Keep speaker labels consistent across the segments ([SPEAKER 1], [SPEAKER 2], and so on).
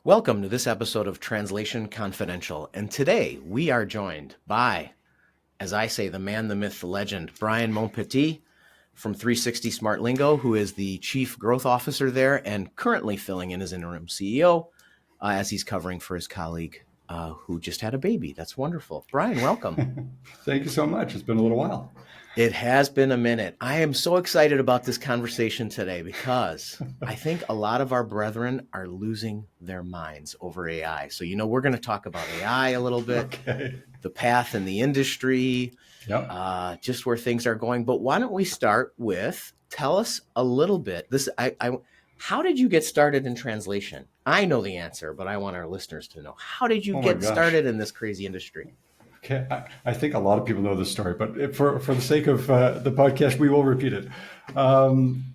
[SPEAKER 1] Welcome to this episode of Translation Confidential. And today we are joined by, as I say, the man, the myth, the legend, Bryan Montpetit from 360 Smart Lingo, who is the Chief Growth Officer there and currently filling in as interim CEO as he's covering for his colleague who just had a baby. That's wonderful. Bryan, welcome.
[SPEAKER 2] Thank you so much. It's been a little while.
[SPEAKER 1] It has been a minute. I am so excited about this conversation today because I think a lot of our brethren are losing their minds over AI. So, we're going to talk about AI a little bit, the path in the industry, just where things are going. But why don't we start with, tell us a little bit. How did you get started in translation? I know the answer, but I want our listeners to know. How did you get started in this crazy industry?
[SPEAKER 2] Okay, I think a lot of people know this story, but for the sake of the podcast, we will repeat it.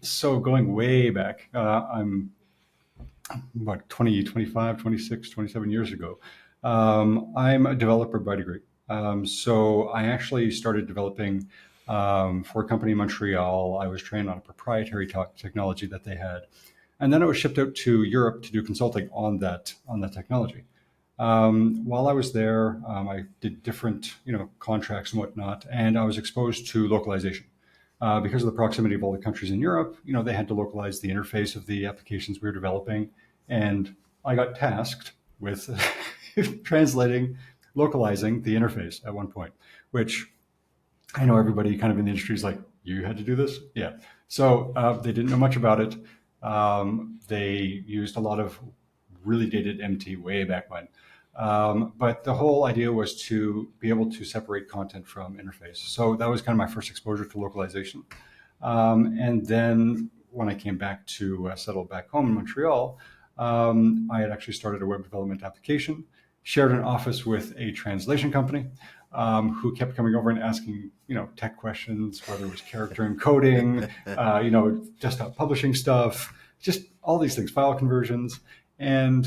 [SPEAKER 2] So going way back, I'm about 20, 25, 26, 27 years ago. I'm a developer by degree. So I actually started developing for a company in Montreal. I was trained on a proprietary technology that they had. And then I was shipped out to Europe to do consulting on that technology. While I was there, I did different, contracts and whatnot, and I was exposed to localization. Because of the proximity of all the countries in Europe, they had to localize the interface of the applications we were developing. And I got tasked with localizing the interface at one point, which I know everybody kind of in the industry is like, you had to do this? Yeah. So they didn't know much about it. They used a lot of really dated MT way back when. But the whole idea was to be able to separate content from interface. So that was kind of my first exposure to localization. And then when I came back to settle back home in Montreal, I had actually started a web development application, shared an office with a translation company who kept coming over and asking, tech questions, whether it was character encoding, desktop publishing stuff, just all these things, file conversions. And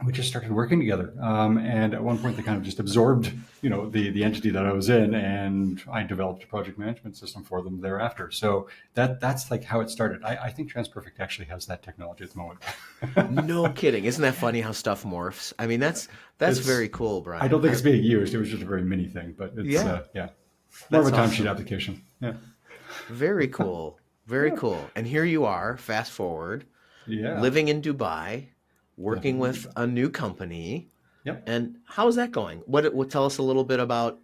[SPEAKER 2] we just started working together. And at one point they kind of just absorbed, the entity that I was in, and I developed a project management system for them thereafter. So that's like how it started. I think TransPerfect actually has that technology at the moment.
[SPEAKER 1] No kidding. Isn't that funny how stuff morphs? I mean, that's very cool, Bryan.
[SPEAKER 2] I don't think it's being used. It was just a very mini thing, but it's, more of a timesheet application. Yeah.
[SPEAKER 1] Very cool. Very cool. And here you are, fast forward, living in Dubai, working with a new company.
[SPEAKER 2] Yep.
[SPEAKER 1] And how's that going? What tell us a little bit about,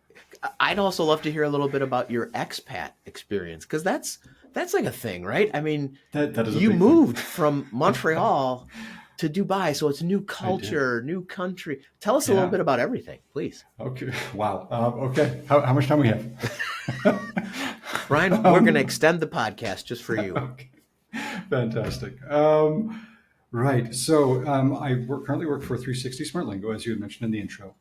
[SPEAKER 1] I'd also love to hear a little bit about your expat experience, because that's like a thing, right? I mean,
[SPEAKER 2] that is
[SPEAKER 1] you moved from Montreal to Dubai, so it's new culture, new country. Tell us a little bit about everything, please.
[SPEAKER 2] Okay. Wow. Okay. How much time we have?
[SPEAKER 1] Bryan, we're going to extend the podcast just for you.
[SPEAKER 2] Okay. Fantastic. Right. So I currently work for 360 Smart Lingo, as you had mentioned in the intro,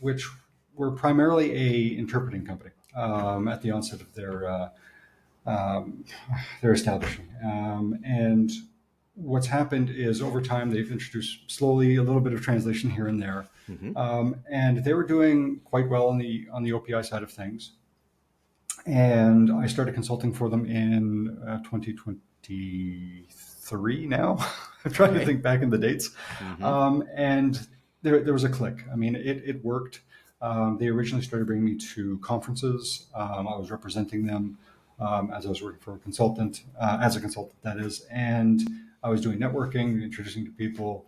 [SPEAKER 2] which we're primarily a interpreting company at the onset of their establishing. And what's happened is over time they've introduced slowly a little bit of translation here and there, and they were doing quite well on the OPI side of things. And I started consulting for them in 2023 now. I'm trying to think back in the dates. And there was a click. I mean, it worked. They originally started bringing me to conferences. I was representing them as I was working for a consultant, that is. And I was doing networking, introducing to people,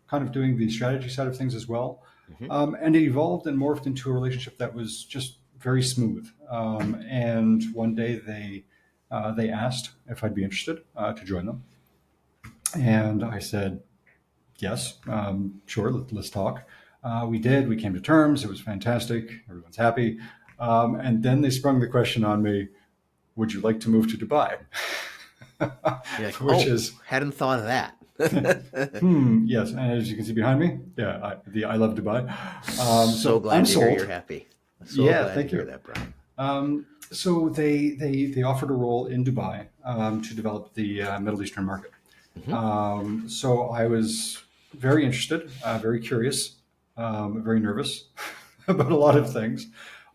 [SPEAKER 2] kind of doing the strategy side of things as well. And it evolved and morphed into a relationship that was just very smooth. And one day they asked if I'd be interested to join them. And I said, yes, sure, let's talk. We did. We came to terms. It was fantastic. Everyone's happy. And then they sprung the question on me, would you like to move to Dubai?
[SPEAKER 1] Like, hadn't thought of that.
[SPEAKER 2] Yes. And as you can see behind me, I love Dubai.
[SPEAKER 1] So glad to hear you're happy. So glad to hear that, Bryan.
[SPEAKER 2] So they offered a role in Dubai to develop the Middle Eastern market. So I was very interested, very curious, very nervous about a lot of things.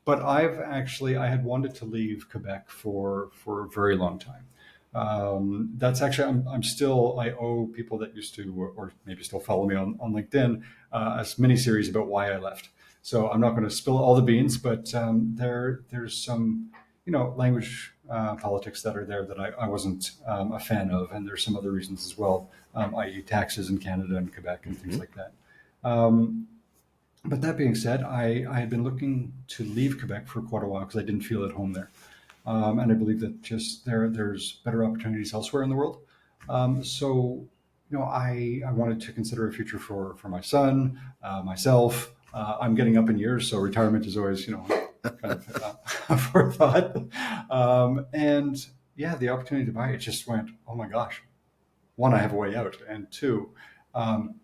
[SPEAKER 2] But I had wanted to leave Quebec for a very long time. That's actually, I owe people that used to, or maybe still follow me on LinkedIn, a mini series about why I left. So I'm not going to spill all the beans, but there's some, language politics that are there that I wasn't a fan of. And there's some other reasons as well, i.e. taxes in Canada and Quebec and things
[SPEAKER 1] Mm-hmm.
[SPEAKER 2] like that. But that being said, I had been looking to leave Quebec for quite a while because I didn't feel at home there. And I believe that just there's better opportunities elsewhere in the world. So, I wanted to consider a future for my son, myself. I'm getting up in years, so retirement is always, kind of a forethought. And yeah, the opportunity to buy it just went, oh my gosh, one, I have a way out, and two, um,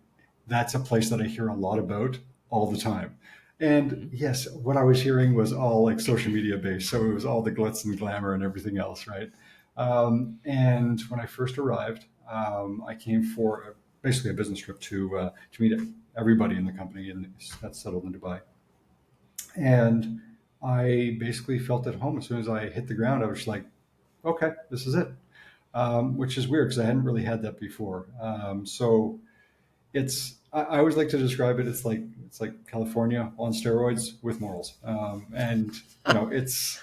[SPEAKER 2] that's a place that I hear a lot about all the time. And
[SPEAKER 1] Mm-hmm.
[SPEAKER 2] yes, what I was hearing was all like social media based. So it was all the glitz and glamour and everything else, right? And when I first arrived, I came for basically a business trip to meet everybody in the company and that's settled in Dubai. And I basically felt at home as soon as I hit the ground. I was just like, okay, this is it, which is weird because I hadn't really had that before. So I always like to describe it. It's like California on steroids with morals, and it's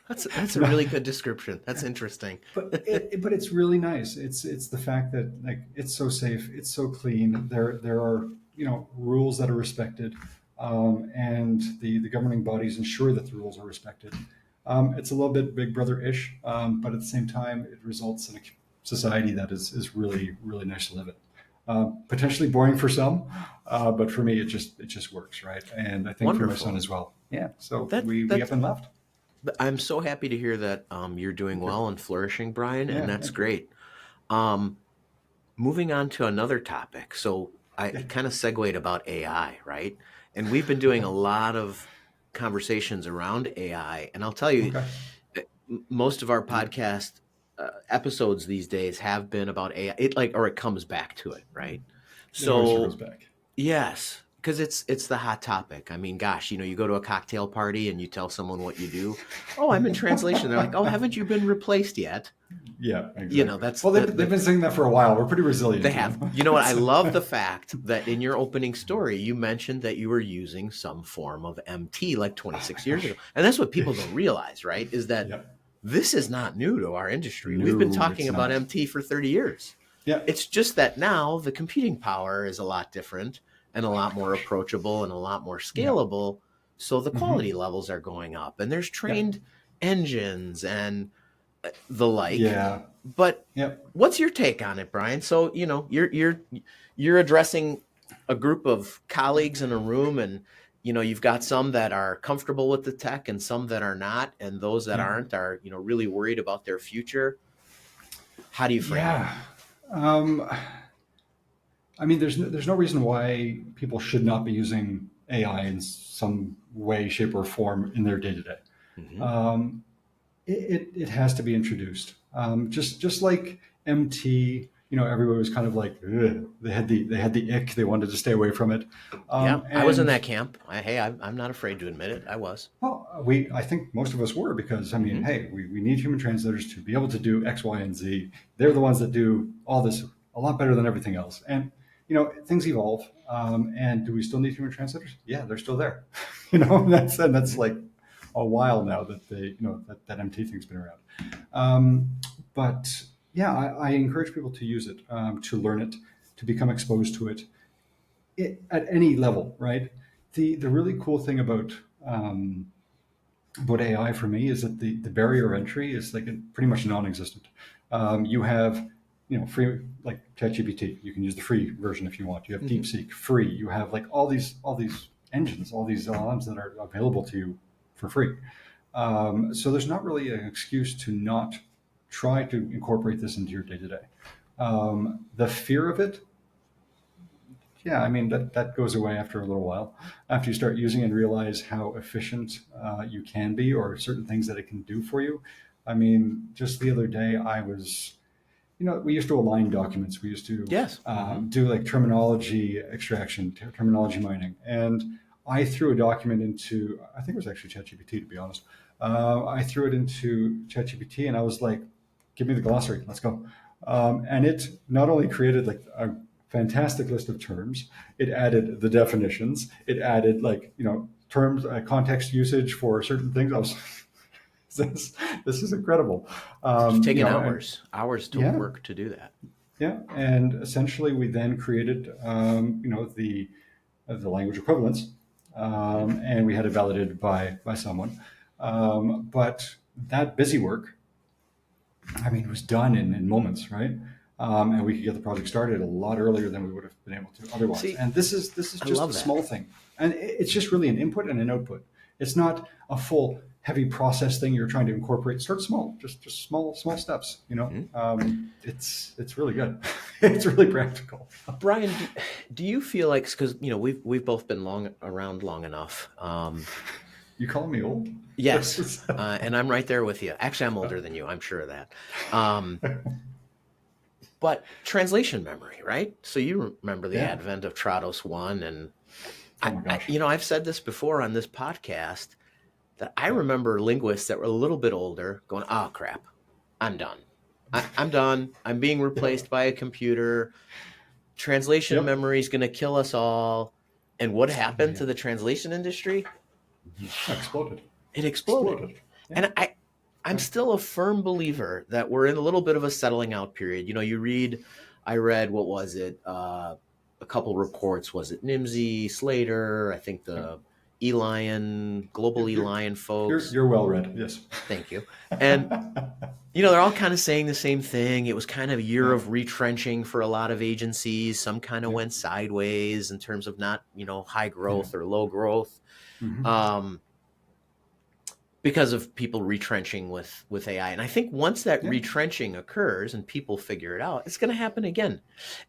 [SPEAKER 1] That's a
[SPEAKER 2] no,
[SPEAKER 1] really good description. That's interesting.
[SPEAKER 2] but it's really nice. It's the fact that like it's so safe, it's so clean. There are rules that are respected, and the governing bodies ensure that the rules are respected. It's a little bit Big Brother ish, but at the same time, it results in a society that is really really nice to live in. Potentially boring for some, but for me, it just works, right? And I think for my son
[SPEAKER 1] Wonderful.
[SPEAKER 2] as well. Yeah. So
[SPEAKER 1] That
[SPEAKER 2] we up
[SPEAKER 1] that's
[SPEAKER 2] and left.
[SPEAKER 1] I'm so happy to hear that you're doing
[SPEAKER 2] Good.
[SPEAKER 1] well and flourishing, Brian, and
[SPEAKER 2] Yeah.
[SPEAKER 1] that's
[SPEAKER 2] Thank you.
[SPEAKER 1] great. Um, Moving on to another topic. So I
[SPEAKER 2] Yeah.
[SPEAKER 1] kind of segued about AI, right? And we've been doing
[SPEAKER 2] Okay.
[SPEAKER 1] a lot of conversations around AI, and I'll tell you,
[SPEAKER 2] Okay.
[SPEAKER 1] most of our podcast episodes these days have been about AI. It comes back to it, right?
[SPEAKER 2] It always circles
[SPEAKER 1] So
[SPEAKER 2] back.
[SPEAKER 1] yes, because it's the hot topic. I mean, gosh, you go to a cocktail party and you tell someone what you do. Oh, I'm in translation. They're like, oh, haven't you been replaced yet?
[SPEAKER 2] Yeah. Exactly.
[SPEAKER 1] That's
[SPEAKER 2] Well, they've been saying that for a while. We're pretty
[SPEAKER 1] they
[SPEAKER 2] resilient,
[SPEAKER 1] have. You know what? I
[SPEAKER 2] So,
[SPEAKER 1] love the fact that in your opening story, you mentioned that you were using some form of MT like
[SPEAKER 2] oh my
[SPEAKER 1] 26 years ago.
[SPEAKER 2] gosh.
[SPEAKER 1] And that's what people don't realize, right? Is that
[SPEAKER 2] Yeah.
[SPEAKER 1] this is not new to our industry. We've been
[SPEAKER 2] No,
[SPEAKER 1] talking
[SPEAKER 2] it's
[SPEAKER 1] about
[SPEAKER 2] not.
[SPEAKER 1] MT for 30 years.
[SPEAKER 2] Yeah.
[SPEAKER 1] It's just that now the computing power is a lot different and a
[SPEAKER 2] Oh
[SPEAKER 1] lot
[SPEAKER 2] my
[SPEAKER 1] more
[SPEAKER 2] gosh.
[SPEAKER 1] approachable and a lot more
[SPEAKER 2] Yeah.
[SPEAKER 1] scalable. So the quality
[SPEAKER 2] Hmm.
[SPEAKER 1] levels are going up and there's
[SPEAKER 2] Yeah.
[SPEAKER 1] trained engines and the like.
[SPEAKER 2] Yeah.
[SPEAKER 1] But
[SPEAKER 2] Yeah.
[SPEAKER 1] what's your take on it, Brian? So, you're addressing a group of colleagues in a room and you've got some that are comfortable with the tech and some that are not, and those that
[SPEAKER 2] Yeah.
[SPEAKER 1] aren't are, really worried about their future. How do you frame it?
[SPEAKER 2] Yeah. Um, I mean, there's no reason why people should not be using AI in some way, shape, or form in their day to day.
[SPEAKER 1] Hmm.
[SPEAKER 2] Um, it has to be introduced. Just like MT, everybody was kind of like, ugh. They had the ick. They wanted to stay away from it.
[SPEAKER 1] Yeah, I was in
[SPEAKER 2] And
[SPEAKER 1] that camp. I'm not afraid to admit it. I was.
[SPEAKER 2] well, I think most of us were because I mean,
[SPEAKER 1] Hmm.
[SPEAKER 2] hey, we need human translators to be able to do X, Y, and Z. They're the ones that do all this a lot better than everything else. And things evolve. And do we still need human translators? Yeah, they're still there. That's like a while now that that MT thing's been around. But yeah, I encourage people to use it, to learn it, to become exposed to it at any level, right? The really cool thing about AI for me is that the barrier of entry is like pretty much non-existent. You have free like ChatGPT. You can use the free version if you want. You have
[SPEAKER 1] Hmm.
[SPEAKER 2] DeepSeek free. You have like all these engines, all these LLMs that are available to you for free. So there's not really an excuse to not try to incorporate this into your day to day. The fear of it, yeah, I mean that goes away after a little while. After you start using it and realize how efficient you can be, or certain things that it can do for you. I mean, just the other day, we used to align documents. We used to
[SPEAKER 1] Yes. Hmm.
[SPEAKER 2] do like terminology extraction, terminology mining, and I threw a document into, I think it was actually ChatGPT, to be honest. I threw it into ChatGPT, and I was like, give me the glossary. Let's go. And it not only created like a fantastic list of terms, it added the definitions. It added like, terms, context usage for certain things. I was, this is incredible.
[SPEAKER 1] It's taken
[SPEAKER 2] And
[SPEAKER 1] hours to
[SPEAKER 2] yeah,
[SPEAKER 1] work to do that.
[SPEAKER 2] yeah. And essentially we then created, the language equivalents,
[SPEAKER 1] Mhm.
[SPEAKER 2] and we had it validated by someone. But that busy work, I mean, it was done in moments, right? And we could get the project started a lot earlier than we would have been able to otherwise.
[SPEAKER 1] See,
[SPEAKER 2] And this is
[SPEAKER 1] I
[SPEAKER 2] just a
[SPEAKER 1] love that.
[SPEAKER 2] small thing, and it's just really an input and an output. It's not a full heavy process thing you're trying to incorporate. Start small, just small steps.
[SPEAKER 1] Mhm.
[SPEAKER 2] It's really good. It's really practical.
[SPEAKER 1] Bryan, do you feel like, because we've both been around long enough?
[SPEAKER 2] You call me old?
[SPEAKER 1] Yes, and I'm right there with you. Actually, I'm older than you. I'm sure of that. Um, but translation memory, right? So you remember the
[SPEAKER 2] Yeah.
[SPEAKER 1] advent of Trados One, and
[SPEAKER 2] Oh my gosh.
[SPEAKER 1] I've said this before on this podcast that I remember linguists that were a little bit older going, "Oh crap, I'm done. I'm done. I'm being
[SPEAKER 2] Yep.
[SPEAKER 1] replaced by a computer. Translation
[SPEAKER 2] Yep.
[SPEAKER 1] memory is going to kill us all." And what
[SPEAKER 2] Oh
[SPEAKER 1] happened
[SPEAKER 2] yeah.
[SPEAKER 1] to the translation industry?
[SPEAKER 2] Exploded.
[SPEAKER 1] It exploded.
[SPEAKER 2] Exploded. Yeah.
[SPEAKER 1] And I'm
[SPEAKER 2] Yeah.
[SPEAKER 1] still a firm believer that we're in a little bit of a settling out period. I read, what was it? A couple reports. Was it Nimsy, Slater? I think
[SPEAKER 2] Yeah.
[SPEAKER 1] the Elion, Global
[SPEAKER 2] You're you're
[SPEAKER 1] Elion
[SPEAKER 2] you're,
[SPEAKER 1] folks.
[SPEAKER 2] you're well read. Yes.
[SPEAKER 1] Thank you. And they're all kind of saying the same thing. It was kind of a year
[SPEAKER 2] Yeah.
[SPEAKER 1] of retrenching for a lot of agencies. Some kind of
[SPEAKER 2] Yeah.
[SPEAKER 1] went sideways in terms of not, high
[SPEAKER 2] Yeah.
[SPEAKER 1] growth or low growth.
[SPEAKER 2] Hmm.
[SPEAKER 1] Um, because of people retrenching with AI. And I think once that
[SPEAKER 2] Yeah.
[SPEAKER 1] retrenching occurs and people figure it out, it's going to happen again.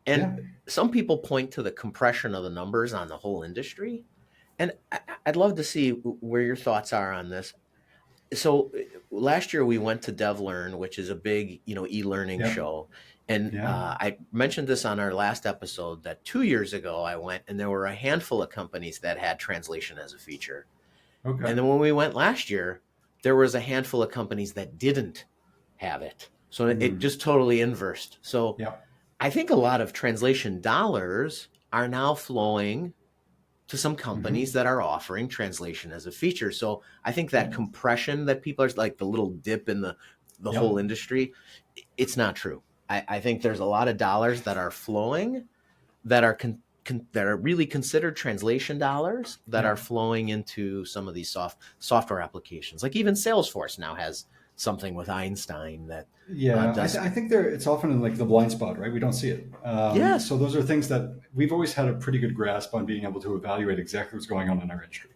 [SPEAKER 1] And
[SPEAKER 2] Yeah.
[SPEAKER 1] some people point to the compression of the numbers on the whole industry. And I'd love to see where your thoughts are on this. So last year we went to DevLearn, which is a big, e-learning
[SPEAKER 2] Yeah.
[SPEAKER 1] show. And
[SPEAKER 2] Yeah.
[SPEAKER 1] I mentioned this on our last episode that 2 years ago I went and there were a handful of companies that had translation as a feature.
[SPEAKER 2] Okay.
[SPEAKER 1] And then when we went last year, there was a handful of companies that didn't have it. So it
[SPEAKER 2] Mm.
[SPEAKER 1] just totally inversed. So
[SPEAKER 2] Yeah.
[SPEAKER 1] I think a lot of translation dollars are now flowing to some companies
[SPEAKER 2] Hmm.
[SPEAKER 1] that are offering translation as a feature. So I think that
[SPEAKER 2] Yeah.
[SPEAKER 1] compression that people are like the little dip in the
[SPEAKER 2] Yeah.
[SPEAKER 1] whole industry, it's not true. I think there's a lot of dollars that are flowing that are that are really considered translation dollars that
[SPEAKER 2] Yeah.
[SPEAKER 1] are flowing into some of these software applications. Like even Salesforce now has something with Einstein that
[SPEAKER 2] Yeah,
[SPEAKER 1] does.
[SPEAKER 2] I think it's often in like the blind spot, right? We don't see it.
[SPEAKER 1] Yes.
[SPEAKER 2] So those are things that we've always had a pretty good grasp on being able to evaluate exactly what's going on in our industry.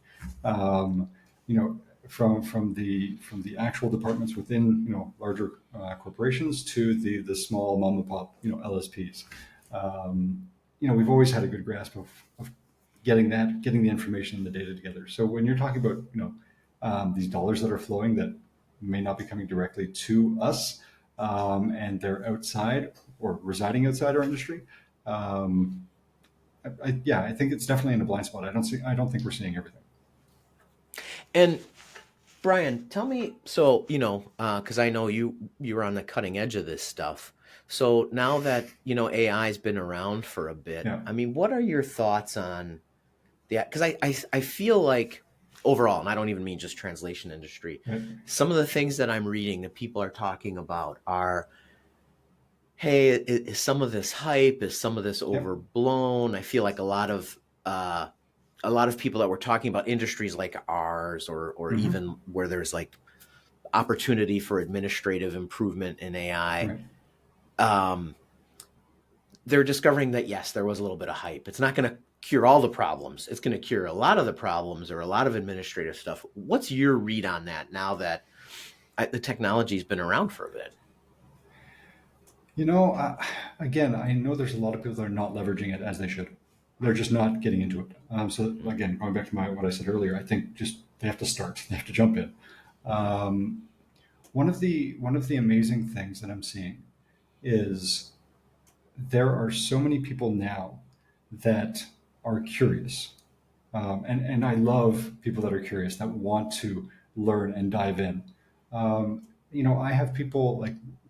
[SPEAKER 2] Um, you know, from the actual departments within larger corporations to the small mom and pop LSPs. We've always had a good grasp of getting the information and the data together. So when you're talking about these dollars that are flowing that may not be coming directly to us, and they're outside or residing outside our industry. Um, yeah, I think it's definitely in a blind spot. I don't think we're seeing everything.
[SPEAKER 1] And Bryan, tell me, so, because I know you're on the cutting edge of this stuff. So now that, AI's been around for a bit,
[SPEAKER 2] Yeah.
[SPEAKER 1] I mean, what are your thoughts on the, because I feel like overall, and I don't even mean just translation industry,
[SPEAKER 2] Right.
[SPEAKER 1] some of the things that I'm reading that people are talking about are, hey, is some of this hype? Is some of this
[SPEAKER 2] Yep.
[SPEAKER 1] overblown? I feel like a lot of people that were talking about industries like ours, or
[SPEAKER 2] Hmm.
[SPEAKER 1] even where there's like opportunity for administrative improvement in AI,
[SPEAKER 2] Right.
[SPEAKER 1] um, they're discovering that yes, there was a little bit of hype. It's not going to cure all the problems. It's going to cure a lot of the problems or a lot of administrative stuff. What's your read on that now that the technology's been around for a bit?
[SPEAKER 2] You know, again, I know there's a lot of people that are not leveraging it as they should. They're just not getting into it. So again, going back to what I said earlier, I think just they have to start. They have to jump in. Um, one of the amazing things that I'm seeing is there are so many people now that are curious. And I love people that are curious, that want to learn and dive in. I have people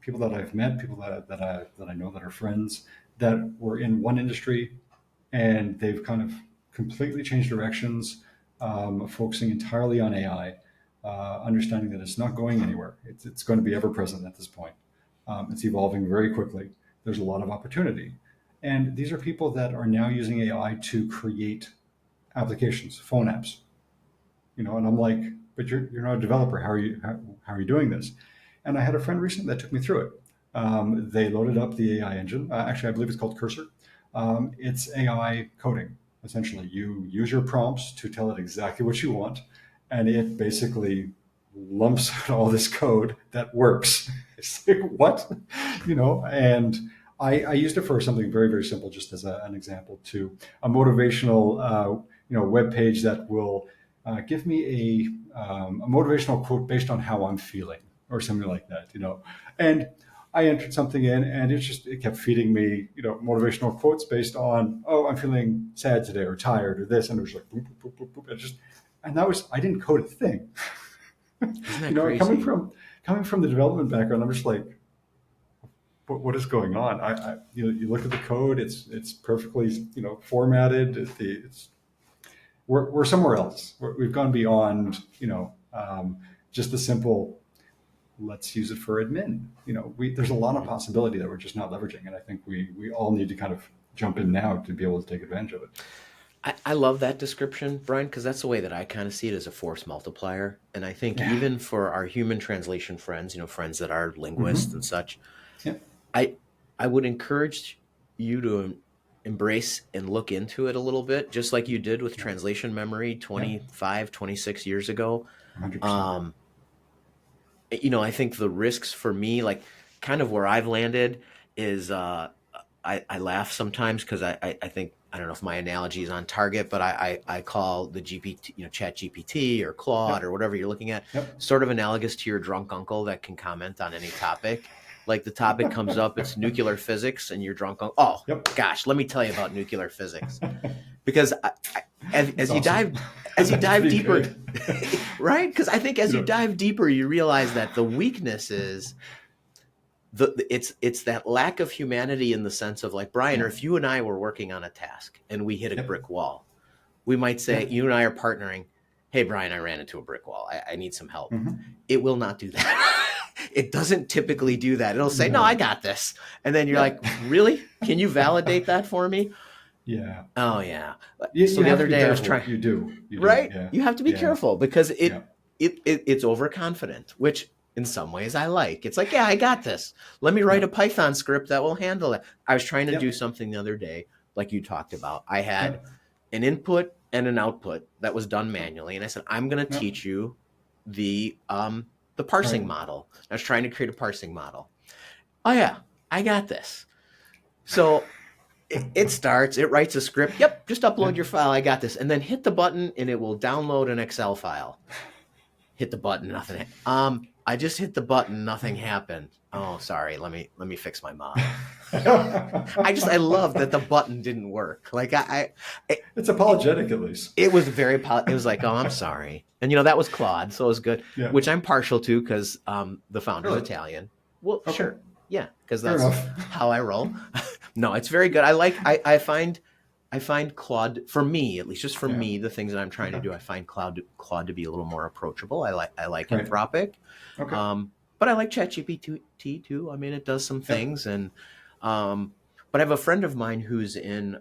[SPEAKER 2] people that I've met, people that I know that are friends that were in one industry and they've kind of completely changed directions, focusing entirely on AI, understanding that it's not going anywhere. It's going to be ever present at this point. It's evolving very quickly. There's a lot of opportunity. And these are people that are now using AI to create applications, phone apps, and I'm like, but you're not a developer. How are you doing this? And I had a friend recently that took me through it. They loaded up the AI engine. Actually, I believe it's called Cursor. It's AI coding. Essentially, you use your prompts to tell it exactly what you want, and it basically lumps out all this code that works. It's like, what? And I used it for something very, very simple, just as an example, to a motivational, web page that will give me a motivational quote based on how I'm feeling or something like that. And I entered something in and it kept feeding me, motivational quotes based on, oh, I'm feeling sad today or tired or this. And it was like, boop, boop, boop, boop, boop. I didn't code a thing.
[SPEAKER 1] Isn't that crazy?
[SPEAKER 2] Coming from the development background, I'm just like, what is going on? You look at the code, it's perfectly, formatted. We're somewhere else. We've gone beyond, just the simple, let's use it for admin. There's a lot of possibility that we're just not leveraging. And I think we all need to kind of jump in now to be able to take advantage of it.
[SPEAKER 1] I love that description, Brian, because that's the way that I kind of see it as a force multiplier. And I think
[SPEAKER 2] Yeah.
[SPEAKER 1] even for our human translation friends, friends that are linguists and such,
[SPEAKER 2] Yeah.
[SPEAKER 1] I would encourage you to embrace and look into it a little bit, just like you did with translation memory 25, 26 years ago.
[SPEAKER 2] 100%.
[SPEAKER 1] I think the risks for me, like kind of where I've landed is I laugh sometimes because I think, I don't know if my analogy is on target, but I call the GPT, Chat GPT or Claude or whatever you're looking at,
[SPEAKER 2] Yep.
[SPEAKER 1] sort of analogous to your drunk uncle that can comment on any topic. Like the topic comes up, it's nuclear physics, and your drunk uncle, oh
[SPEAKER 2] Yep.
[SPEAKER 1] gosh, let me tell you about nuclear physics, because as you
[SPEAKER 2] Awesome.
[SPEAKER 1] dive deeper,
[SPEAKER 2] Great.
[SPEAKER 1] right? Because I think as you dive deeper, you realize that the weakness is it's that lack of humanity in the sense of, like, Brian, or if you and I were working on a task and we hit a brick wall, we might say, you and I are partnering. Hey, Brian, I ran into a brick wall. I need some help.
[SPEAKER 2] Mm-hmm.
[SPEAKER 1] It will not do that. It doesn't typically do that. It'll say, no, I got this. And then you're like, really? Can you validate that for me?
[SPEAKER 2] Yeah.
[SPEAKER 1] Oh, yeah.
[SPEAKER 2] You
[SPEAKER 1] So the
[SPEAKER 2] have
[SPEAKER 1] other
[SPEAKER 2] to be
[SPEAKER 1] day I was
[SPEAKER 2] careful.
[SPEAKER 1] trying,
[SPEAKER 2] You do.
[SPEAKER 1] right?
[SPEAKER 2] Yeah.
[SPEAKER 1] You have to be
[SPEAKER 2] Yeah.
[SPEAKER 1] careful because
[SPEAKER 2] Yeah.
[SPEAKER 1] it's overconfident, which in some ways I like. It's like, yeah, I got this. Let me write a Python script that will handle it. I was trying to do something the other day, like you talked about. I had an input and an output that was done manually. And I said, I'm going to teach you the parsing model. I was trying to create a parsing model. Oh yeah, I got this. So it starts, it writes a script. Yep, just upload your file. I got this. And then hit the button and it will download an Excel file. Hit the button, nothing. I just hit the button, nothing happened. Oh, sorry. Let me fix my model. I love that the button didn't work. Like
[SPEAKER 2] it's apologetic at least.
[SPEAKER 1] It was it was like, oh, I'm sorry. And that was Claude, so it was good, which I'm partial to because the founder's Italian. Well, sure. Yeah, because that's how I roll. No, it's very good. I find Claude, for me, at least just for me, the things that I'm trying to do, I find Claude to be a little more approachable. I like Anthropic. But I like ChatGPT too. I mean, it does some things, and but I have a friend of mine who's in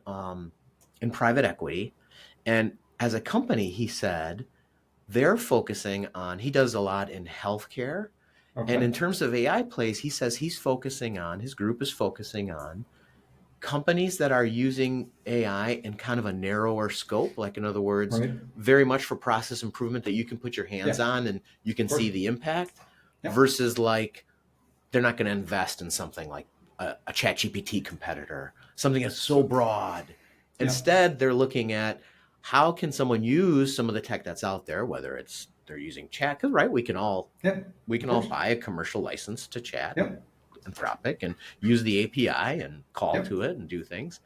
[SPEAKER 1] private equity, and as a company, he said they're focusing on. He does a lot in healthcare, and in terms of AI plays, he says his group is focusing on companies that are using AI in kind of a narrower scope, like in other words, very much for process improvement that you can put your hands on and you can see the impact, versus like they're not going to invest in something like a ChatGPT competitor, something that's so broad. Instead, they're looking at how can someone use some of the tech that's out there, whether it's they're using chat, because we can all buy a commercial license to chat. Anthropic and use the API and call to it and do things.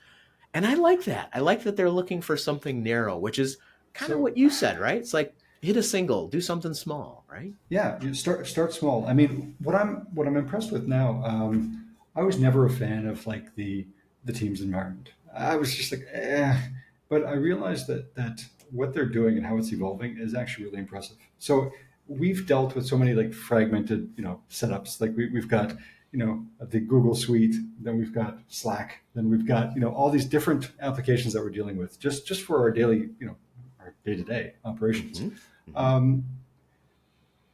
[SPEAKER 1] And I like that. I like that they're looking for something narrow, which is kind of what you said, right? It's like, Hit a single, do something small, right?
[SPEAKER 2] Yeah, you start small. I mean, what I'm impressed with now. I was never a fan of like the team's environment. I was just like, eh. But I realized that what they're doing and how it's evolving is actually really impressive. So we've dealt with so many like fragmented, setups. Like we've got, the Google Suite, then we've got Slack, then we've got, all these different applications that we're dealing with just for our daily, our day to day operations.
[SPEAKER 1] Mm-hmm. Mm-hmm.
[SPEAKER 2] Um,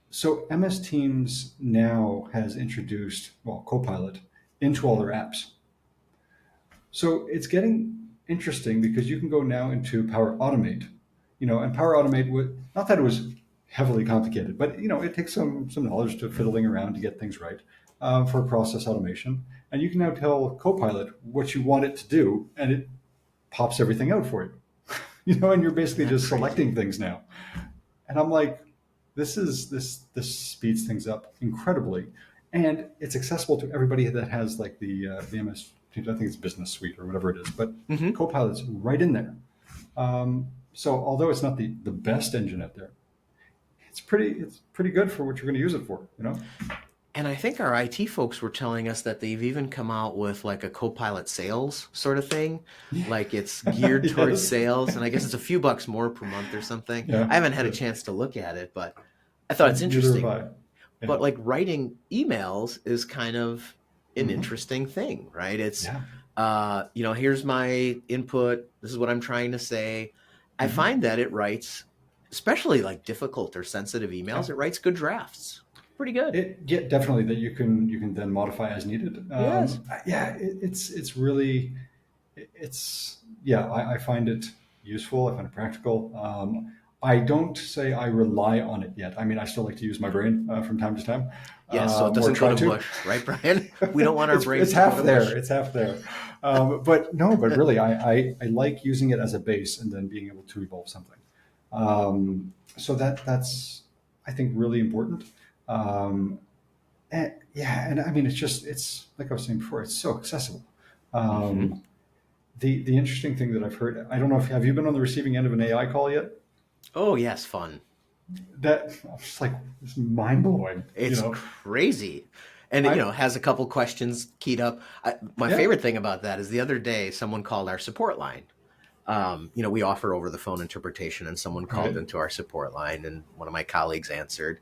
[SPEAKER 2] so MS Teams now has introduced, well, Copilot into all their apps. So it's getting interesting because you can go now into Power Automate, and Power Automate would, not that it was heavily complicated, but it takes some knowledge to fiddling around to get things right for process automation. And you can now tell Copilot what you want it to do, and it pops everything out for you. And you're basically
[SPEAKER 1] Isn't that
[SPEAKER 2] just
[SPEAKER 1] crazy?
[SPEAKER 2] selecting things now. And I'm like, this speeds things up incredibly, and it's accessible to everybody that has like the MS Teams. I think it's Business Suite or whatever it is, but
[SPEAKER 1] Mm-hmm.
[SPEAKER 2] Copilot's right in there. So although it's not the best engine out there, it's pretty good for what you're going to use it for.
[SPEAKER 1] And I think our IT folks were telling us that they've even come out with like a Copilot sales sort of thing. Like it's geared towards
[SPEAKER 2] Yes.
[SPEAKER 1] sales, and I guess it's a few bucks more per month or something.
[SPEAKER 2] Yeah.
[SPEAKER 1] I haven't had a
[SPEAKER 2] Yeah.
[SPEAKER 1] chance to look at it, but I thought it's
[SPEAKER 2] Neither have
[SPEAKER 1] interesting.
[SPEAKER 2] I. Yeah.
[SPEAKER 1] But like writing emails is kind of an
[SPEAKER 2] Hmm.
[SPEAKER 1] interesting thing, right? It's,
[SPEAKER 2] Yeah.
[SPEAKER 1] here's my input. This is what I'm trying to say. I
[SPEAKER 2] Hmm.
[SPEAKER 1] find that it writes, especially like difficult or sensitive emails,
[SPEAKER 2] Yeah.
[SPEAKER 1] it writes good drafts. Pretty good.
[SPEAKER 2] Yeah, definitely that you can then modify as needed.
[SPEAKER 1] Yes.
[SPEAKER 2] Yeah, it's really it's yeah, I find it useful. I find it practical. I don't say I rely on it yet. I mean, I still like to use my brain from time to time,
[SPEAKER 1] Yes. So it
[SPEAKER 2] or
[SPEAKER 1] doesn't go
[SPEAKER 2] try
[SPEAKER 1] to
[SPEAKER 2] to.
[SPEAKER 1] mush, right, Brian? We don't want our
[SPEAKER 2] It's
[SPEAKER 1] brains to go
[SPEAKER 2] half
[SPEAKER 1] to
[SPEAKER 2] there.
[SPEAKER 1] mush.
[SPEAKER 2] It's half there. But no, but really, I like using it as a base and then being able to evolve something. So that's I think really important. Um, and yeah, and I mean, it's like I was saying before, it's so accessible.
[SPEAKER 1] Hmm.
[SPEAKER 2] Um, the interesting thing that I've heard, I don't know if have you been on the receiving end of an AI call yet?
[SPEAKER 1] Oh, yes. Fun.
[SPEAKER 2] That I'm just like it's mind blowing.
[SPEAKER 1] It's crazy. And it,
[SPEAKER 2] I
[SPEAKER 1] has a couple questions keyed up. My
[SPEAKER 2] Yeah.
[SPEAKER 1] favorite thing about that is the other day, someone called our support line. We offer over the phone interpretation, and someone called
[SPEAKER 2] Right.
[SPEAKER 1] into our support line, and one of my colleagues answered.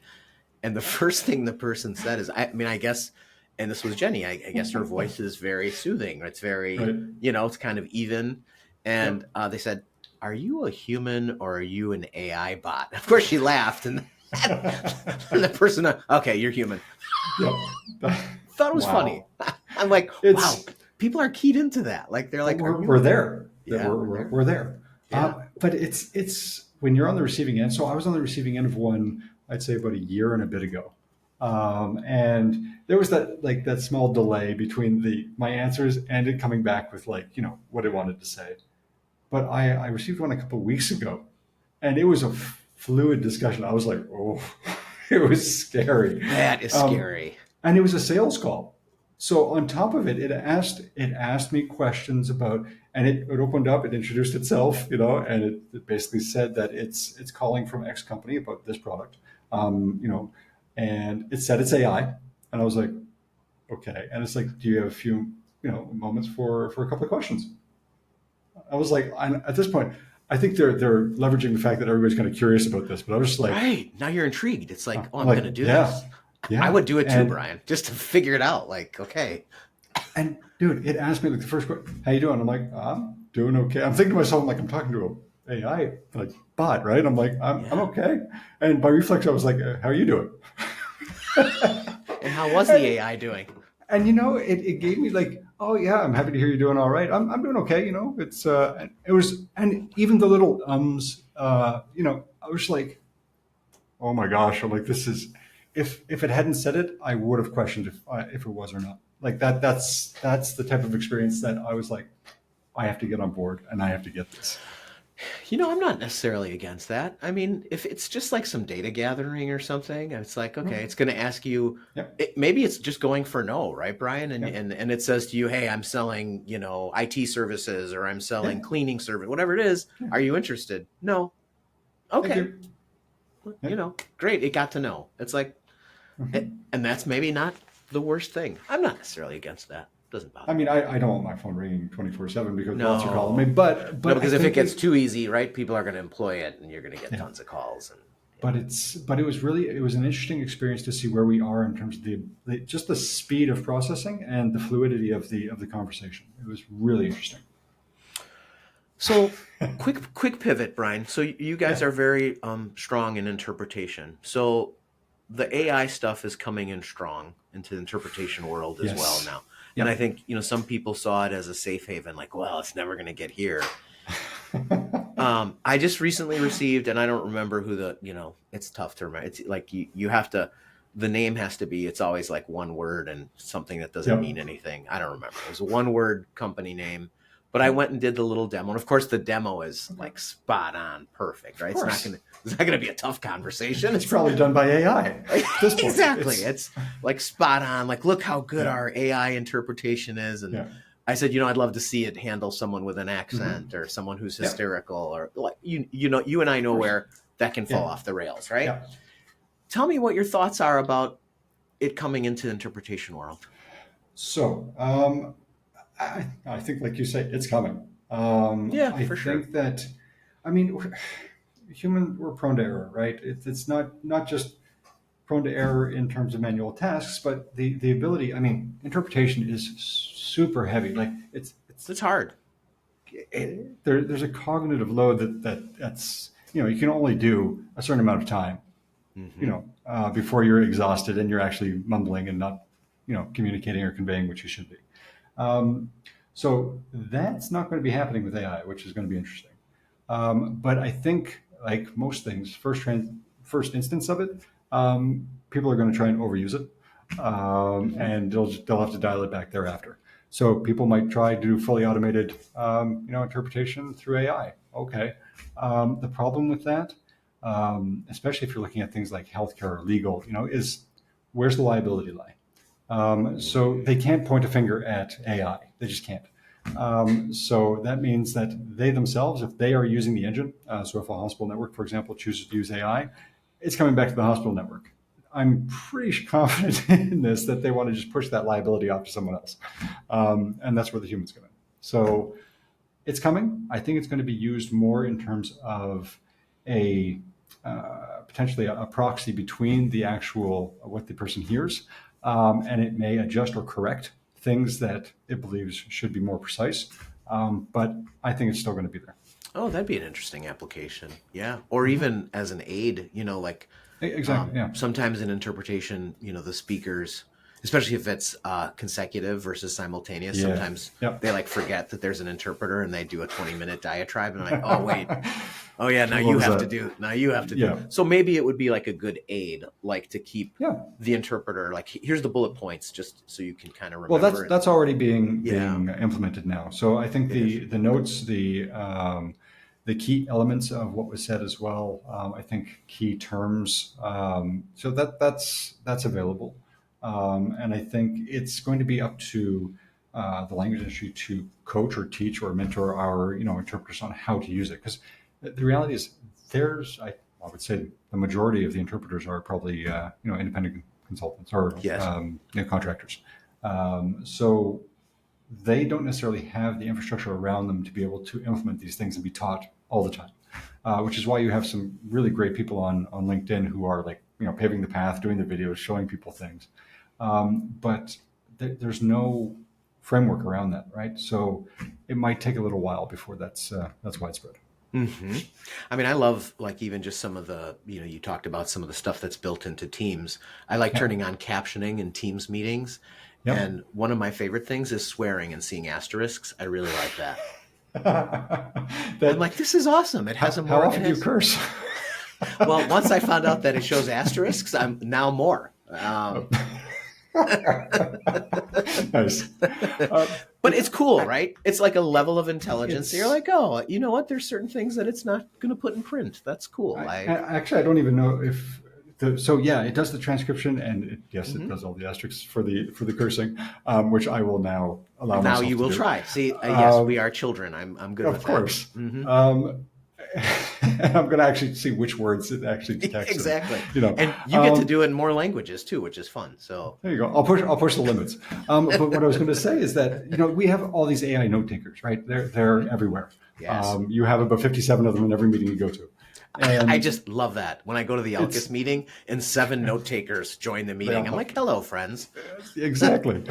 [SPEAKER 1] And the first thing the person said is, I mean, I guess, and this was Jenny, I guess her voice is very soothing. It's very,
[SPEAKER 2] Right.
[SPEAKER 1] it's kind of even. And
[SPEAKER 2] Yep.
[SPEAKER 1] they said, "Are you a human or are you an AI bot?" Of course, she laughed. And, and the person, okay, you're human.
[SPEAKER 2] Yep.
[SPEAKER 1] Thought it was funny.
[SPEAKER 2] Wow.
[SPEAKER 1] I'm like, wow,
[SPEAKER 2] It's
[SPEAKER 1] people are keyed into that. Like, they're like, "Are
[SPEAKER 2] we're
[SPEAKER 1] you?"
[SPEAKER 2] there. That
[SPEAKER 1] Yeah, we're there.
[SPEAKER 2] we're there.
[SPEAKER 1] Yeah.
[SPEAKER 2] But it's when you're on the receiving end. So I was on the receiving end of one, I'd say about a year and a bit ago, and there was that small delay between the my answers and it coming back with what I wanted to say. But I received one a couple of weeks ago, and it was a fluid discussion. I was like, oh, it was scary.
[SPEAKER 1] That is
[SPEAKER 2] Um,
[SPEAKER 1] scary.
[SPEAKER 2] and it was a sales call. So on top of it, it asked me questions about, and it opened up, it introduced itself, and it basically said that it's calling from X company about this product, and it said it's AI, and I was like, okay, and it's like, do you have a few moments for a couple of questions? I was like, at this point, I think they're leveraging the fact that everybody's kind of curious about this, but I was just like,
[SPEAKER 1] Right. Now you're intrigued. It's like, oh,
[SPEAKER 2] I'm
[SPEAKER 1] I'm
[SPEAKER 2] like,
[SPEAKER 1] going to do
[SPEAKER 2] yeah,
[SPEAKER 1] this. I
[SPEAKER 2] yeah,
[SPEAKER 1] would do it too,
[SPEAKER 2] and
[SPEAKER 1] Brian, just to figure it out. Like, okay.
[SPEAKER 2] And dude, it asked me like the first question, "How you doing?" I'm like, "I'm doing okay." I'm thinking to myself, I'm like, I'm talking to a AI like bot, right? I'm like, I'm
[SPEAKER 1] Yeah.
[SPEAKER 2] okay. And by reflex, I was like, "How are you doing?"
[SPEAKER 1] And how was the
[SPEAKER 2] and,
[SPEAKER 1] AI doing?
[SPEAKER 2] and it gave me like, "Oh yeah, I'm happy to hear you're doing all right. I'm doing okay." It's it was, and even the little I was like, "Oh my gosh!" I'm like, "This is." If it hadn't said it, I would have questioned if it was or not. Like that. That's the type of experience that I was like, I have to get on board and I have to get this.
[SPEAKER 1] I'm not necessarily against that. I mean, if it's just like some data gathering or something, it's like, okay, it's going to ask you,
[SPEAKER 2] Yep.
[SPEAKER 1] maybe it's just going for no, right, Brian? And,
[SPEAKER 2] Yep.
[SPEAKER 1] and, and it says to you, hey, I'm selling, IT services, or I'm selling
[SPEAKER 2] Yeah.
[SPEAKER 1] cleaning service, whatever it is.
[SPEAKER 2] Yeah.
[SPEAKER 1] Are you interested? No.
[SPEAKER 2] Thank
[SPEAKER 1] Okay.
[SPEAKER 2] you.
[SPEAKER 1] Great. It got to know. It's like,
[SPEAKER 2] Mhm.
[SPEAKER 1] and that's maybe not the worst thing. I'm not necessarily against that. Doesn't bother
[SPEAKER 2] I
[SPEAKER 1] me.
[SPEAKER 2] mean, I don't want my phone ringing 24/7 because bots are calling me,
[SPEAKER 1] No, no,
[SPEAKER 2] but I
[SPEAKER 1] because if it
[SPEAKER 2] think
[SPEAKER 1] gets
[SPEAKER 2] they,
[SPEAKER 1] too easy, right, people are going to employ it, and you're going to get
[SPEAKER 2] yeah.
[SPEAKER 1] tons of calls. And
[SPEAKER 2] But it was an interesting experience to see where we are in terms of just the speed of processing and the fluidity of the conversation. It was really interesting.
[SPEAKER 1] so, quick pivot, Brian. So you guys
[SPEAKER 2] Yeah.
[SPEAKER 1] are very strong in interpretation. So the AI stuff is coming in strong into the interpretation world as well
[SPEAKER 2] Yes.
[SPEAKER 1] now. And I
[SPEAKER 2] Yep.
[SPEAKER 1] think some people saw it as a safe haven, like, well, it's never going to get here. I just recently received, and I don't remember who it's tough to remember. It's like you have to, the name has to be, it's always like one word and something that doesn't
[SPEAKER 2] Yep.
[SPEAKER 1] mean anything. I don't remember. It was a one word company name, but I
[SPEAKER 2] Yep.
[SPEAKER 1] went and did the little demo. And of course, the demo is
[SPEAKER 2] Okay.
[SPEAKER 1] like spot on, perfect, right?
[SPEAKER 2] Of course.
[SPEAKER 1] It's not going to be a tough conversation.
[SPEAKER 2] It's probably done by AI
[SPEAKER 1] Like,
[SPEAKER 2] at this point.
[SPEAKER 1] exactly. It's like spot on. Like, look how good
[SPEAKER 2] Yeah.
[SPEAKER 1] our AI interpretation is. And
[SPEAKER 2] Yeah.
[SPEAKER 1] I said, I'd love to see it handle someone with an
[SPEAKER 2] Hmm.
[SPEAKER 1] accent or someone who's
[SPEAKER 2] Yeah.
[SPEAKER 1] hysterical or like, you and I
[SPEAKER 2] Of
[SPEAKER 1] know
[SPEAKER 2] course.
[SPEAKER 1] where that can fall
[SPEAKER 2] Yeah.
[SPEAKER 1] off the rails, right?
[SPEAKER 2] Yeah.
[SPEAKER 1] Tell me what your thoughts are about it coming into the interpretation world.
[SPEAKER 2] So, I think, like you say, it's coming.
[SPEAKER 1] Yeah,
[SPEAKER 2] I
[SPEAKER 1] for sure.
[SPEAKER 2] think that, I mean, we're prone to error, right? It's not just prone to error in terms of manual tasks, but the ability. I mean, interpretation is super heavy. Like
[SPEAKER 1] It's hard.
[SPEAKER 2] there's a cognitive load that's you can only do a certain amount of time,
[SPEAKER 1] Mm-hmm.
[SPEAKER 2] before you're exhausted and you're actually mumbling and not communicating or conveying what you should be. Um, so that's not going to be happening with AI, which is going to be interesting. But I think, like most things, first instance of it, people are going to try and overuse it,
[SPEAKER 1] Mm-hmm.
[SPEAKER 2] and they'll have to dial it back thereafter. So people might try to do fully automated, interpretation through AI. Okay, the problem with that, especially if you're looking at things like healthcare or legal, is where's the liability lie? So they can't point a finger at AI. They just can't. So that means that they themselves, if they are using the engine, so if a hospital network, for example, chooses to use AI, it's coming back to the hospital network. I'm pretty confident in this that they want to just push that liability off to someone else. And that's where the humans come in. So it's coming. I think it's going to be used more in terms of a potentially a proxy between the actual what the person hears, and it may adjust or correct things that it believes should be more precise. But I think it's still going to be there.
[SPEAKER 1] Oh, that'd be an interesting application. Yeah. Or
[SPEAKER 2] Mhm.
[SPEAKER 1] even as an aid, like
[SPEAKER 2] Exactly. Yeah.
[SPEAKER 1] sometimes in interpretation, the speakers, especially if it's consecutive versus simultaneous,
[SPEAKER 2] Yeah.
[SPEAKER 1] sometimes
[SPEAKER 2] Yep.
[SPEAKER 1] they like forget that there's an interpreter and they do a 20-minute diatribe and I'm like, oh, wait. Oh yeah, now
[SPEAKER 2] What
[SPEAKER 1] you
[SPEAKER 2] was
[SPEAKER 1] have to
[SPEAKER 2] that?
[SPEAKER 1] do. Now you have to do.
[SPEAKER 2] Yeah.
[SPEAKER 1] So maybe it would be like a good aid, like to keep
[SPEAKER 2] Yeah.
[SPEAKER 1] the interpreter. Like here's the bullet points, just so you can kind of
[SPEAKER 2] Well,
[SPEAKER 1] remember it.
[SPEAKER 2] that's already
[SPEAKER 1] Yeah,
[SPEAKER 2] being implemented now. So I think
[SPEAKER 1] it is.
[SPEAKER 2] the notes, the key elements of what was said as well. I think key terms. So that's available, and I think it's going to be up to the language industry to coach or teach or mentor our interpreters on how to use it. Because the reality is, I would say the majority of the interpreters are probably independent consultants or
[SPEAKER 1] Yes.
[SPEAKER 2] contractors. So they don't necessarily have the infrastructure around them to be able to implement these things and be taught all the time. Which is why you have some really great people on LinkedIn who are like paving the path, doing the videos, showing people things. But there's no framework around that, right? So it might take a little while before that's widespread.
[SPEAKER 1] Hmm. I mean, I love like even just some of the you talked about some of the stuff that's built into Teams. I like
[SPEAKER 2] Yeah.
[SPEAKER 1] turning on captioning in Teams meetings,
[SPEAKER 2] Yep.
[SPEAKER 1] and one of my favorite things is swearing and seeing asterisks. I really like that. I'm
[SPEAKER 2] that
[SPEAKER 1] like, this is awesome. It has a
[SPEAKER 2] how
[SPEAKER 1] more. It
[SPEAKER 2] often do you
[SPEAKER 1] has
[SPEAKER 2] curse?
[SPEAKER 1] well. Once I found out that it shows asterisks, I'm now more.
[SPEAKER 2] Nice. Uh,
[SPEAKER 1] But it's cool, right? It's like a level of intelligence. You're
[SPEAKER 2] it's
[SPEAKER 1] like, oh, you know what? There's certain things that it's not going to put in print. That's cool.
[SPEAKER 2] actually I don't even know if so yeah, it does the transcription and yes, it
[SPEAKER 1] Mhm.
[SPEAKER 2] does all the asterisks for the cursing, which I will now allow
[SPEAKER 1] Now
[SPEAKER 2] myself
[SPEAKER 1] you
[SPEAKER 2] to
[SPEAKER 1] will
[SPEAKER 2] do.
[SPEAKER 1] try. See, yes, we
[SPEAKER 2] Um,
[SPEAKER 1] are children. I'm good
[SPEAKER 2] of
[SPEAKER 1] with that.
[SPEAKER 2] course.
[SPEAKER 1] Hmm.
[SPEAKER 2] and I'm going to actually see which words it actually detects.
[SPEAKER 1] Exactly.
[SPEAKER 2] And, you know,
[SPEAKER 1] And you get to do it in more languages too, which is fun. So
[SPEAKER 2] there you go. I'll push the limits. But what I was going to say is that, you know, we have all these AI note takers, right? They're everywhere.
[SPEAKER 1] yes.
[SPEAKER 2] You have about 57 of them in every meeting you go to.
[SPEAKER 1] I
[SPEAKER 2] And
[SPEAKER 1] just love that. When I go to the
[SPEAKER 2] it's
[SPEAKER 1] ALCUS meeting and 7 note takers join the meeting, I'm like, hello, friends.
[SPEAKER 2] exactly.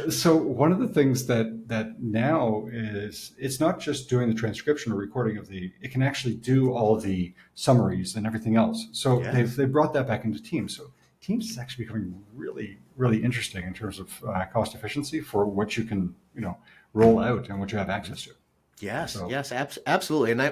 [SPEAKER 2] So one of the things that now is, it's not just doing the transcription or recording of it can actually do all the summaries and everything else. So
[SPEAKER 1] Yes.
[SPEAKER 2] they've brought that back into Teams. So Teams is actually becoming really, really interesting in terms of cost efficiency for what you can, you know, roll out and what you have access to.
[SPEAKER 1] Yes,
[SPEAKER 2] So
[SPEAKER 1] yes, absolutely, and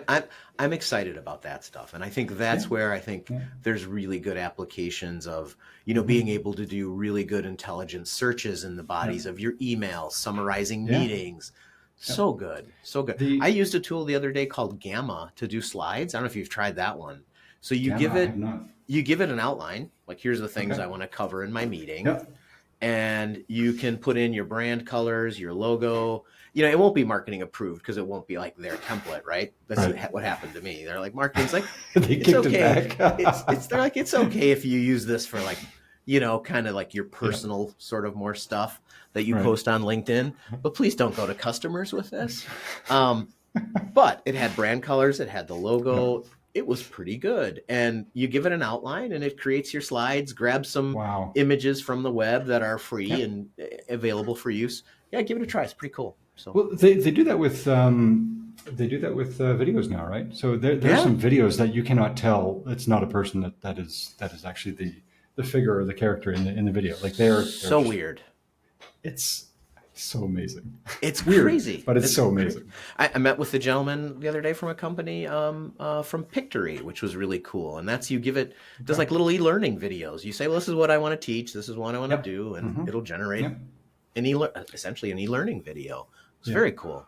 [SPEAKER 1] I'm excited about that stuff, and I think
[SPEAKER 2] yeah,
[SPEAKER 1] that's where I think
[SPEAKER 2] yeah,
[SPEAKER 1] there's really good applications of being
[SPEAKER 2] hmm,
[SPEAKER 1] able to do really good intelligent searches in the
[SPEAKER 2] yeah,
[SPEAKER 1] bodies of your emails, summarizing
[SPEAKER 2] yeah,
[SPEAKER 1] meetings.
[SPEAKER 2] yeah.
[SPEAKER 1] So good, so good. I
[SPEAKER 2] The
[SPEAKER 1] used a tool the other day called Gamma to do slides. I don't know if you've tried that one. So
[SPEAKER 2] Gamma, I have not.
[SPEAKER 1] you give it an outline, like here's the things
[SPEAKER 2] Okay.
[SPEAKER 1] I want to cover in my meeting,
[SPEAKER 2] Yeah.
[SPEAKER 1] and you can put in your brand colors, your logo. It won't be marketing approved because it won't be like their template, right? That's
[SPEAKER 2] Right.
[SPEAKER 1] what happened to me. They're like, marketing's like,
[SPEAKER 2] They
[SPEAKER 1] it's
[SPEAKER 2] kicked it
[SPEAKER 1] okay.
[SPEAKER 2] back.
[SPEAKER 1] They're like, it's okay if you use this for like, kind of like your
[SPEAKER 2] Yeah.
[SPEAKER 1] personal sort of more stuff that you
[SPEAKER 2] Right.
[SPEAKER 1] post on LinkedIn, but please don't go to customers with this. Um, but it had brand colors, it had the
[SPEAKER 2] Yeah.
[SPEAKER 1] logo. It was pretty good. And you give it an outline and it creates your slides, grab some
[SPEAKER 2] Wow.
[SPEAKER 1] images from the web that are free
[SPEAKER 2] Yeah.
[SPEAKER 1] and available for use. Yeah, give it a try. It's pretty cool. So,
[SPEAKER 2] Well, they do that with videos now, right? So there's
[SPEAKER 1] yeah,
[SPEAKER 2] some videos that you cannot tell it's not a person that is actually the figure or the character in the video. Like they're
[SPEAKER 1] so
[SPEAKER 2] just,
[SPEAKER 1] weird.
[SPEAKER 2] it's so amazing.
[SPEAKER 1] It's
[SPEAKER 2] It's weird,
[SPEAKER 1] crazy.
[SPEAKER 2] but it's
[SPEAKER 1] It's
[SPEAKER 2] so
[SPEAKER 1] crazy.
[SPEAKER 2] amazing.
[SPEAKER 1] I met with the gentleman the other day from a company from Pictory, which was really cool. And that's you give it does
[SPEAKER 2] Okay.
[SPEAKER 1] like little e-learning videos. You say, well, this is what I want to teach. This is what I want to
[SPEAKER 2] Yep.
[SPEAKER 1] do, and
[SPEAKER 2] Hmm.
[SPEAKER 1] it'll generate
[SPEAKER 2] Yep.
[SPEAKER 1] essentially an e-learning video. It's
[SPEAKER 2] Yeah.
[SPEAKER 1] very cool.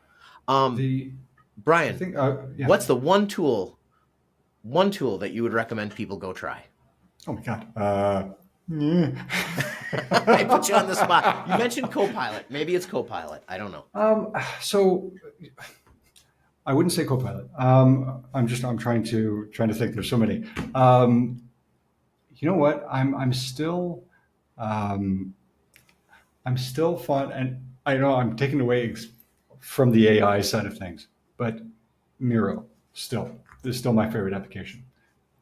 [SPEAKER 1] Um,
[SPEAKER 2] The I
[SPEAKER 1] Brian,
[SPEAKER 2] think yeah.
[SPEAKER 1] what's the one tool that you would recommend people go try?
[SPEAKER 2] Oh my God.
[SPEAKER 1] I put you on the spot. You mentioned Copilot. Maybe it's Copilot. I don't know.
[SPEAKER 2] So I wouldn't say Copilot. I'm trying to think. There's so many. You know what? Um, I'm still fun, and I know I'm taking away from the AI side of things, but Miro still is still my favorite application.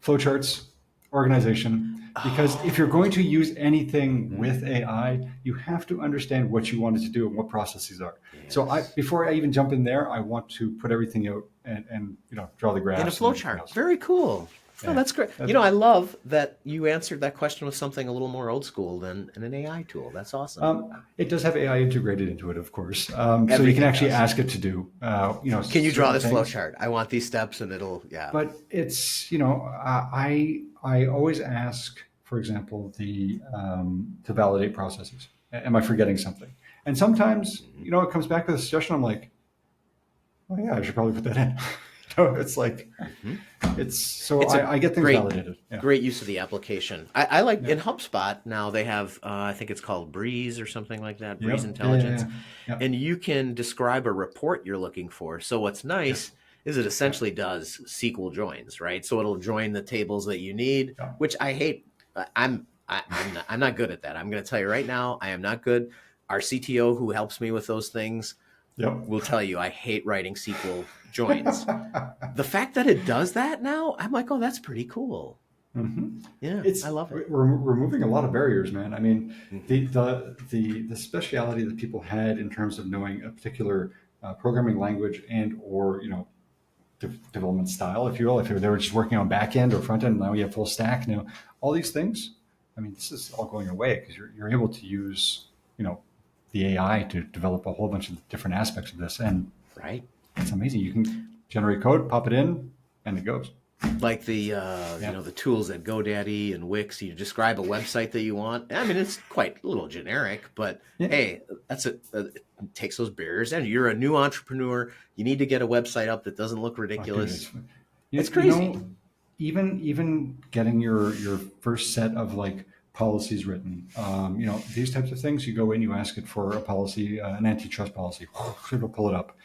[SPEAKER 2] Flowcharts, organization, because if you're going to use anything
[SPEAKER 1] Mhm.
[SPEAKER 2] with AI, you have to understand what you want it to do and what processes are. So
[SPEAKER 1] Yes.
[SPEAKER 2] before I even jump in there, I want to put everything out and draw the
[SPEAKER 1] In a
[SPEAKER 2] graphs and everything
[SPEAKER 1] flowchart.
[SPEAKER 2] else.
[SPEAKER 1] Very cool. Oh,
[SPEAKER 2] Yeah.
[SPEAKER 1] that's great.
[SPEAKER 2] That's,
[SPEAKER 1] I love that you answered that question with something a little more old school than an AI tool. That's awesome.
[SPEAKER 2] it does have AI integrated into it, of course. So you can
[SPEAKER 1] Everything
[SPEAKER 2] actually
[SPEAKER 1] does.
[SPEAKER 2] ask it to do,
[SPEAKER 1] Can you draw
[SPEAKER 2] certain
[SPEAKER 1] this
[SPEAKER 2] things.
[SPEAKER 1] flowchart? I want these steps, and yeah.
[SPEAKER 2] But it's, I always ask, for example, to validate processes. Am I forgetting something? And sometimes,
[SPEAKER 1] Mhm.
[SPEAKER 2] it comes back with a suggestion. I'm like, oh yeah, I should probably put that in. It's like,
[SPEAKER 1] Mhm.
[SPEAKER 2] it's so
[SPEAKER 1] It's a
[SPEAKER 2] I get things
[SPEAKER 1] great,
[SPEAKER 2] validated. Yeah.
[SPEAKER 1] great use of the application. I like
[SPEAKER 2] Yeah.
[SPEAKER 1] in HubSpot now they have, I think it's called Breeze or something like that, Breeze
[SPEAKER 2] Yep. Yeah. Yeah.
[SPEAKER 1] Intelligence,
[SPEAKER 2] Yeah. Yep.
[SPEAKER 1] and you can describe a report you're looking for. So what's nice
[SPEAKER 2] Yes.
[SPEAKER 1] is it
[SPEAKER 2] Yeah.
[SPEAKER 1] essentially does SQL joins, right? So it'll join the tables that you need,
[SPEAKER 2] Yeah.
[SPEAKER 1] which I hate. I'm not good at that. I'm going to tell you right now, I am not good. Our CTO who helps me with those things
[SPEAKER 2] Yep.
[SPEAKER 1] will tell you I hate writing SQL joins. The fact that it does that now, I'm like, oh, that's pretty cool.
[SPEAKER 2] Hmm.
[SPEAKER 1] Yeah, I
[SPEAKER 2] It's
[SPEAKER 1] love it.
[SPEAKER 2] we're removing a lot of barriers, man. I mean,
[SPEAKER 1] Hmm.
[SPEAKER 2] the speciality that people had in terms of knowing a particular programming language and or development style, if you will, if they were just working on back end or front end, now you have full stack. Now all these things. I mean, this is all going away because you're able to use you know the AI to develop a whole bunch of different aspects of this, and
[SPEAKER 1] Right?
[SPEAKER 2] it's amazing. You can generate code, pop it in, and it goes.
[SPEAKER 1] Like
[SPEAKER 2] Yeah.
[SPEAKER 1] the tools at GoDaddy and Wix, you describe a website that you want. I mean, it's quite a little generic, but
[SPEAKER 2] Yeah.
[SPEAKER 1] hey, it takes those barriers down. You're a new entrepreneur. You need to get a website up that doesn't look
[SPEAKER 2] Oh, dude,
[SPEAKER 1] ridiculous.
[SPEAKER 2] you,
[SPEAKER 1] It's
[SPEAKER 2] you
[SPEAKER 1] crazy.
[SPEAKER 2] know, even getting your first set of like policies written, these types of things. You go in, you ask it for a policy, an antitrust policy. It'll pull it up,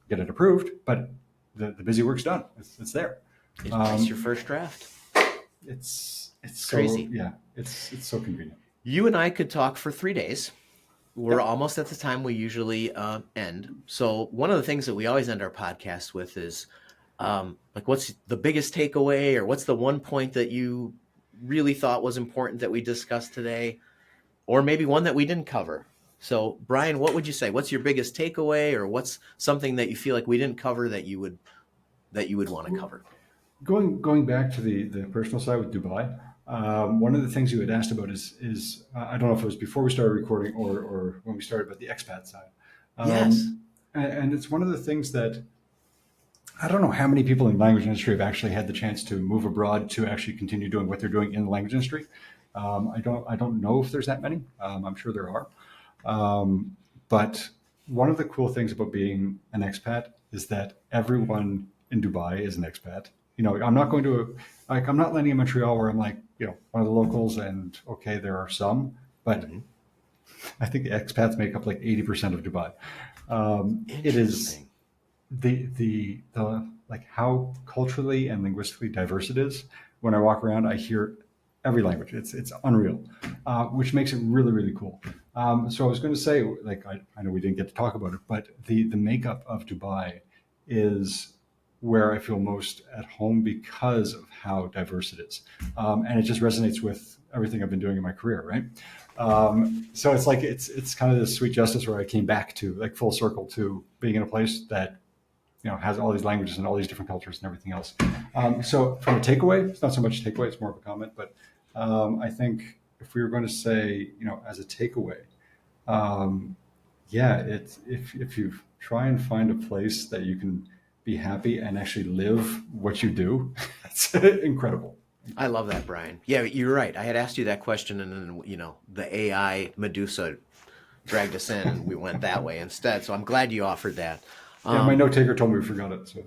[SPEAKER 2] get it approved. But the busy work's done. It's there.
[SPEAKER 1] It's your first draft.
[SPEAKER 2] It's
[SPEAKER 1] crazy.
[SPEAKER 2] So, yeah, it's so convenient.
[SPEAKER 1] You and I could talk for 3 days. We're almost at the time we usually end. So one of the things that we always end our podcast with is like, what's the biggest takeaway, or what's the one point that you really thought was important that we discussed today, or maybe one that we didn't cover. So Bryan, what would you say? What's your biggest takeaway, or what's something that you feel like we didn't cover that you would want to cover?
[SPEAKER 2] Going back to the personal side with Dubai, one of the things you had asked about is I don't know if it was before we started recording or when we started, but the expat side.
[SPEAKER 1] Yes.
[SPEAKER 2] And it's one of the things that I don't know how many people in the language industry have actually had the chance to move abroad to actually continue doing what they're doing in the language industry. I don't know if there's that many. I'm sure there are. But one of the cool things about being an expat is that everyone in Dubai is an expat. I'm not going to I'm not landing in Montreal where I'm like, one of the locals, and okay, there are some, but I think the expats make up like 80% of Dubai. It is the like how culturally and linguistically diverse it is. When I walk around, I hear every language. It's unreal, which makes it really, really cool. So I was going to say, like, I know we didn't get to talk about it, but the makeup of Dubai is where I feel most at home because of how diverse it is. And it just resonates with everything I've been doing in my career, right? So it's like, it's kind of this sweet justice where I came back to, like, full circle to being in a place that, has all these languages and all these different cultures and everything else. So from a takeaway, it's not so much a takeaway, it's more of a comment, but I think if we were going to say, as a takeaway, it's if you try and find a place that you can be happy and actually live what you do, it's incredible.
[SPEAKER 1] I love that, Bryan. Yeah, you're right. I had asked you that question, and then, the AI Medusa dragged us in, and we went that way instead. So I'm glad you offered that.
[SPEAKER 2] Yeah, my note taker told me we forgot it. So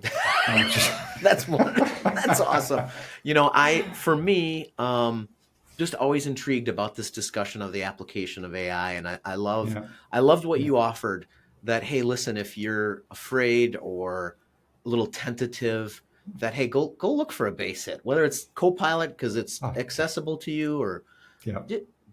[SPEAKER 1] that's wonderful. That's awesome. For me, just always intrigued about this discussion of the application of AI, and I loved what you offered. That, hey, listen, if you're afraid or a little tentative, that, hey, go look for a base hit, whether it's Copilot because it's accessible to you, or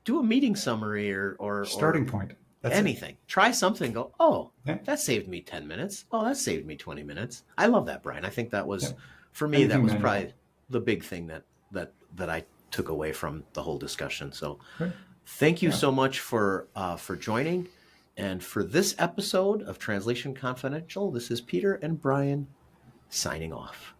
[SPEAKER 1] do a meeting summary or
[SPEAKER 2] starting point. That's
[SPEAKER 1] anything.
[SPEAKER 2] It.
[SPEAKER 1] Try something. Go, that saved me 10 minutes. Oh, that saved me 20 minutes. I love that, Bryan. I think that was, for me, that was probably the big thing that I took away from the whole discussion. So thank you so much for joining. And for this episode of Translation Confidential, this is Peter and Bryan signing off.